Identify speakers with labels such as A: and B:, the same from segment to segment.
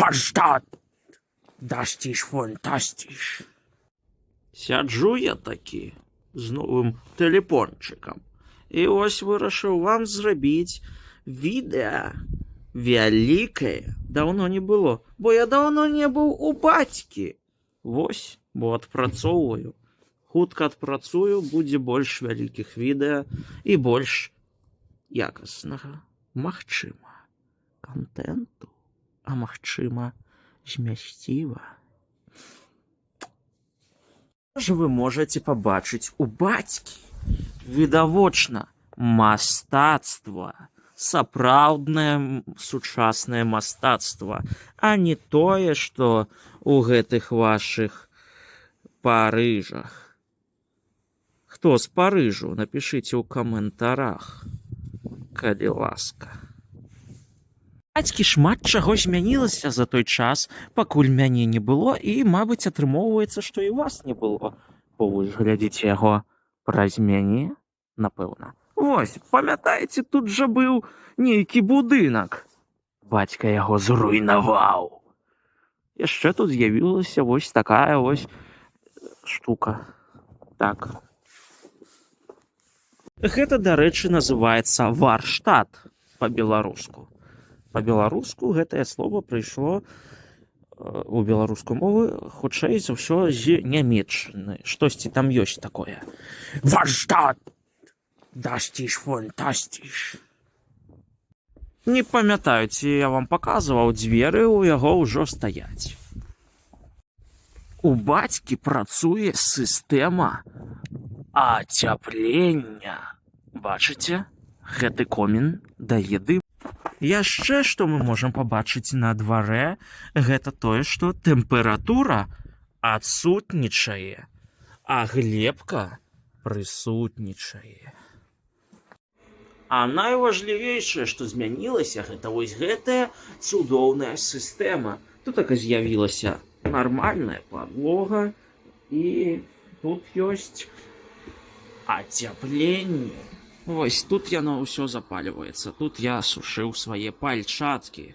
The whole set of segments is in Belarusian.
A: Warstadt! Das ist fantastisch. Сяджу я таки з новим телефончиком. І ось вирішив вам зробити відео велике. Давно не було, бо я давно не був у батьки. Ось, бо адпрацовую. Хутка адпрацую, буде больш вялікіх відео і больш якаснага, магчыма, контенту, а магчыма, змясціва. Що ви можете побачити у бацькі? Відавочна мастацтва, сапраўднае сучаснае мастацтва, а не тое, што у гэтых вашых Парыжах. Хто з Парыжу? Напішыце ў каментарах, калі ласка. Бацькі шмат чаго змянілася за той час, пакуль мяне не было, і, мабыць, атрымоўваецца, што і вас не было. Бо вы ж глядзіце яго праз мяне, напэўна. Вось, памятаеце, тут жа быў нейкі будынак. Бацька яго зруйнаваў. Яшчэ тут з'явілася вось такая вось штука. Так. Гэта, дарэчы, называецца Варштат па-беларуску. Па-беларуску гэтае слово прыйшло у беларускую мову, хутчэй за ўсё з нямецчыны. Штосьці там ёсць такое. Варштат! Das ist fantastisch. Не памятаю, ці я вам паказваў, дзверы ў яго ўжо стаяць. У бацькі працуе сістэма ацяплення. Бачыце? Гэты комін дае дым. Яшчэ што мы можам пабачыць на дварэ, гэта тое, што тэмпература адсутнічае, а глебка прысутнічае. А найважлівейшае, што змянілася, гэта вось гэтая цудоўная сістэма. Тут так і з'явілася нармальная падлога, і тут ёсць ацяпленне. Вось тут яно ўсё запальваецца. Тут я сушыў свае пальчаткі.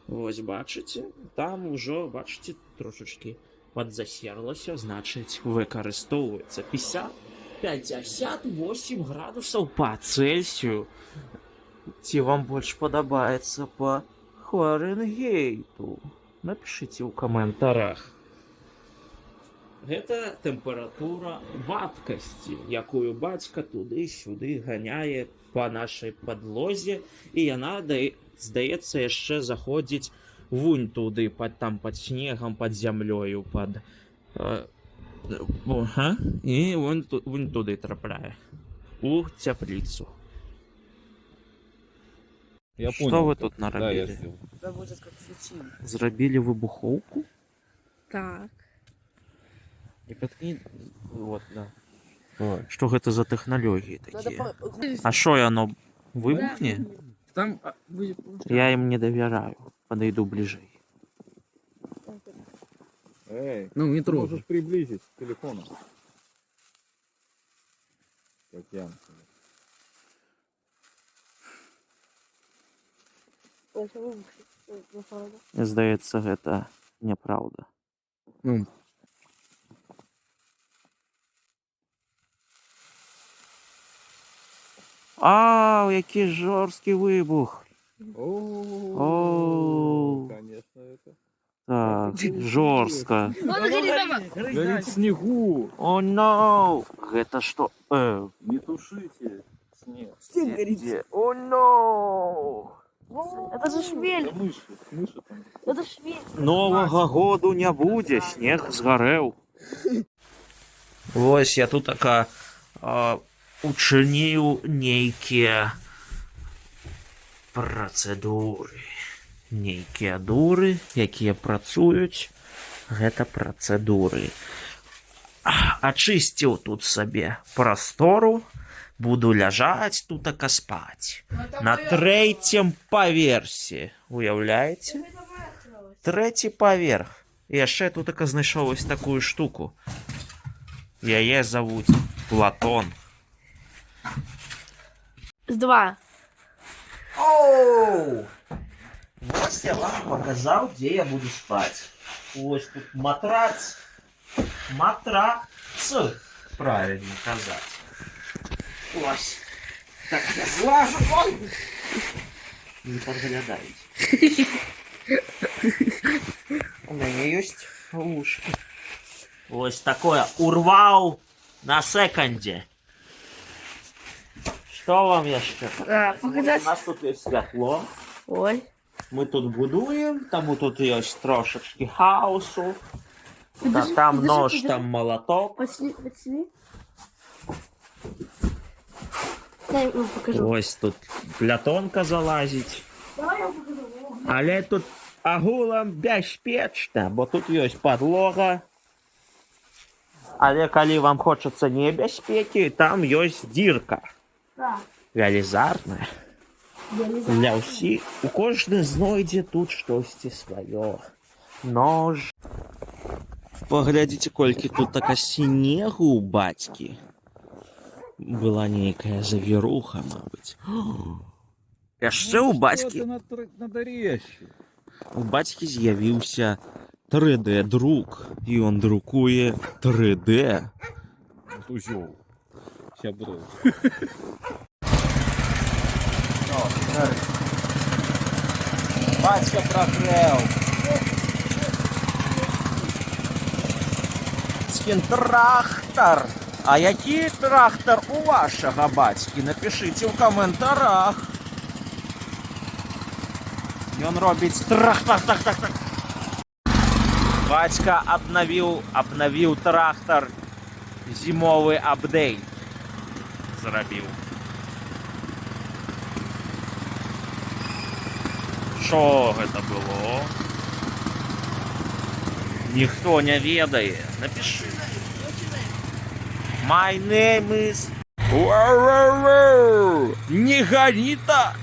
A: Вось бачыце, там ужо, бачыце, трошачкі падзасерлася, значыць, выкарыстоўваецца 58 градусаў па Цельсію. Ці вам больш падабаецца па Фарэнгейту? Напішыце ў каментарах. Гэта тэмпература вадкасці, якую бацька туды-сюды ганяе па нашай падлозе, і яна, здаецца, яшчэ заходзіць вунь туды, там пад снегам, пад зямлёю, і вунь туды трапляе, у цяпліцу. Што вы тут нарабілі? Зрабілі выбухоўку?
B: Так.
A: Не паткні, вот, да. Што гэта за тэхналогіі такія? А што яно выбухне? Я ім не давяраю. Подойду бліжэй.
C: Эй,
D: Ну, не
C: ты
D: трогай.
C: можешь приблизить к телефону. Как я.
A: Здаецца, гэта няпраўда.
D: Ну,
A: Ау, які жорсткі выбух.
C: О, конечно, это.
A: Так, жорстка.
C: Горит в снегу.
A: О, no! Гэта што?
C: Не тушите снег.
A: Где? О, no!
B: Это же швель.
C: Да мыши там.
B: Это швель.
A: Новага году не будзе, снег згарэў. Вось я тут така учыніў нейкія працэдуры. Нейкія дуры, якія працуюць, гэта працэдуры. Ачысціў тут сабе прастору, буду ляжаць тут ака спаць. На 3-м паверсе. Уяўляеце? 3-й паверх. І яшчэ тут ака знайшоў ось такую штуку. Яе завуць Платон.
B: С 2.
A: Оу! Вот я вам показал, где я буду спать. Ось тут матрац. Матрац. Правильно казать. Ось. Так я злажу. Ой. Не подглядайте. У меня есть ушки. Ось такое. Урвал на секунде. Что вам еще?
B: Показать.
A: У нас тут есть світло.
B: Ой.
A: Ми тут будуємо, тому тут є трошечки хаосу. Там нож, там молоток.
B: Подсни. Дай я вам покажу.
A: Ось тут плятонка залазить.
B: Давай я вам покажу.
A: Але тут агулам бяспечна, бо тут є подлога. Але коли вам хочеться небяспеки, там є дірка.
B: Так.
A: Велізарна.
B: Я не знаю.
A: Для всіх. У кожне знойде тут щось своє. Нож. Поглядите, кольки тут така снегу у батьки. Була нейкая завіруха, мабуть. Яшчэ у батьки. У батьки з'явіўся 3D-друк. І он друкуе 3D.
C: Узел. Сябры.
A: Батька прогрев. Трактор. А який трактор у вашого батьки? Напишите в коментарях. Ён робить трактор. Батька обновил трактор. Зимовый апдейт. Зробив. Що гэта было? Ніхто не ведае. Напиши. My name is... Не гони так!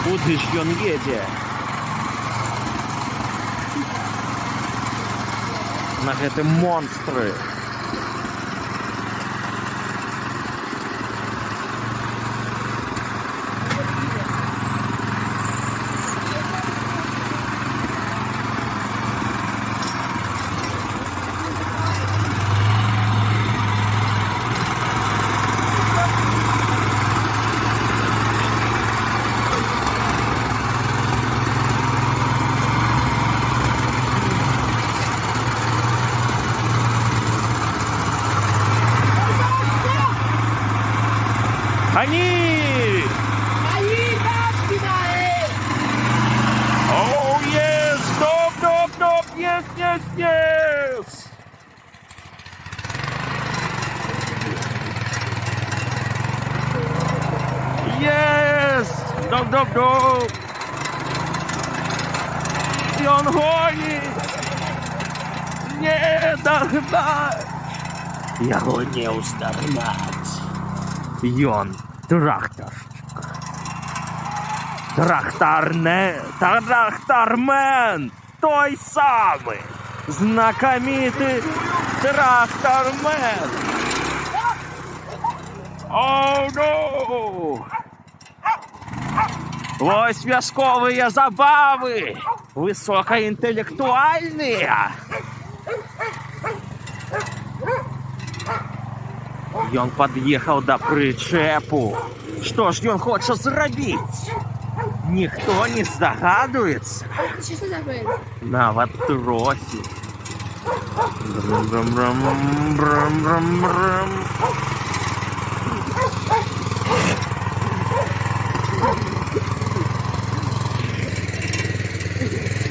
A: Куды ж ён едзе? На гэтым монстры. Они! Oh yes! Stop! Yes! Yes! Stop! И он гонит! Не догнать! Яго не устарнать! Ён тракторщик. Трактормен! Той самый! Знакомитый трактормен! Оу, ну! Вось вясковыя забавы! Высокаінтэлектуальныя! Ён пад'ехаў да прычэпу. Што ж ён хоча зрабіць? Ніхто не здагадуецца.
B: Честно забыл.
A: Нават трохі. Брам-брам-брам-брам-брам.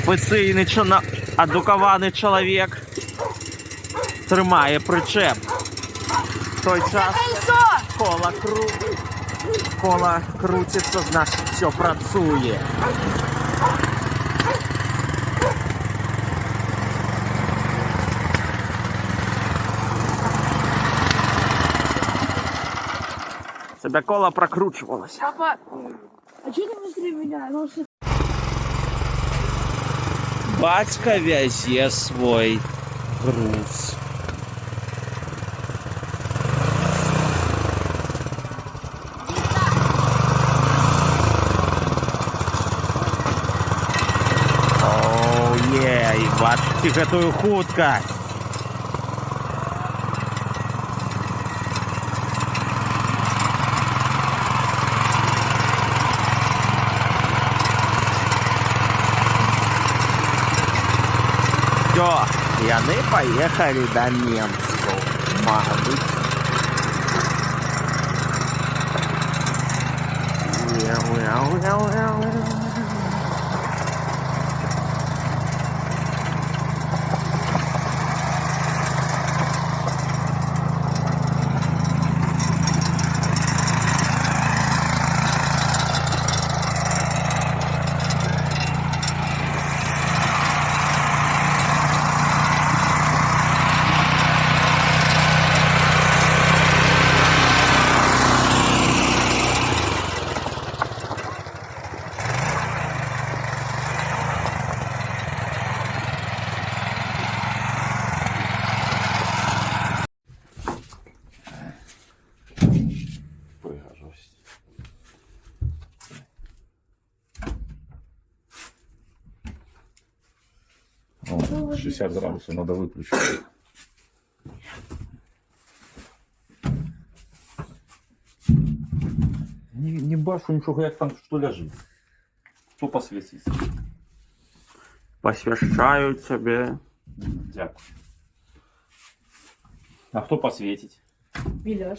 A: Спецыйны адукаваны чалавек трымае прычэп. Той час кола крутится, значит все працуе. Себе кола прокручивалось.
B: Папа, а что ты быстрее меня? Ну,
A: батька вязе свой груз. Оу-е, і бачите гэтую хуткасць. Всё, яны паехалі да немцаў, мабыць.
C: Пригожусь. О, 60 градусов надо выключить. Не бачу нічого, як там що лежить. Хто посвятить?
A: Посвящаю тебе.
C: Дякую. А хто посвятить?
B: Біля